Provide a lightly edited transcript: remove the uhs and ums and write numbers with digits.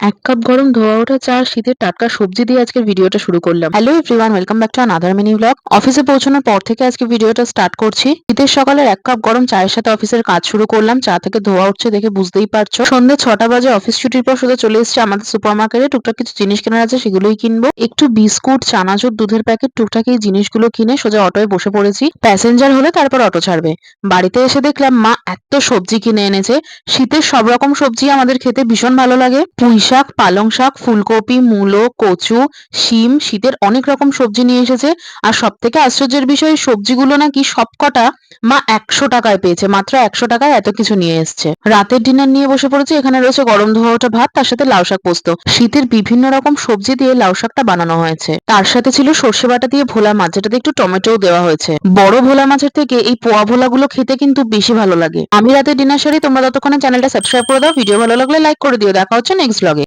এক কাপ গরম ধোয়া ওঠা চা আর শীতের টাটকা সবজি দিয়ে আজকের ভিডিওটা শুরু করলাম। Hello everyone, welcome back to another mini blog. অফিসে পৌঁছানোর পর থেকে আজকে ভিডিওটা স্টার্ট করছি। শীতের সকালের এক কাপ গরম চায়ের সাথে অফিসের কাজ শুরু করলাম। চা থেকে ধোয়া উঠছে দেখে বুঝতেই পারছো। সন্ধ্যে 6টা বাজে অফিস ছুটির পর সোজা চলে এসেছে আমাদের সুপার মার্কেটে। টুকটাক কিছু জিনিস কেনার আছে, সেগুলোই কিনবো। একটু বিস্কুট, চানাচুর, দুধের প্যাকেট, টুকটাক এই জিনিসগুলো কিনে সোজা অটোয় বসে পড়েছি। প্যাসেঞ্জার হলে তারপর অটো ছাড়বে। বাড়িতে এসে দেখলাম মা এত সবজি কিনে এনেছে। শীতের সব রকম সবজি আমাদের খেতে ভীষণ ভালো লাগে। পুঁই শাক, পালং শাক, ফুলকপি, মূলো, কচু, শিম, শীতের অনেক রকম সবজি নিয়ে এসেছে। আর সব থেকে আশ্চর্যের বিষয়, সবজিগুলো নাকি সবকটা মা 100 টাকায় পেয়েছে। মাত্র 100 টাকায় এত কিছু নিয়ে এসছে। রাতের ডিনার নিয়ে বসে পড়েছে। এখানে রয়েছে গরম ধোয়া ওঠা ভাত, তার সাথে লাউ শাক পোস্ত। শীতের বিভিন্ন রকম সবজি দিয়ে লাউ শাকটা বানানো হয়েছে। তার সাথে ছিল সর্ষে বাটা দিয়ে ভোলা মাছ, যেটাতে একটু টমেটোও দেওয়া হয়েছে। বড় ভোলা মাছের থেকে এই পোয়া ভোলাগুলো খেতে কিন্তু বেশি ভালো লাগে। আমি রাতে ডিনার সারি, তোমরা ততক্ষণে চ্যানেলটা সাবস্ক্রাইব করে দাও। ভিডিও ভালো লাগলে লাইক করে দিও। দেখা হচ্ছে নেক্সট ব্লগে।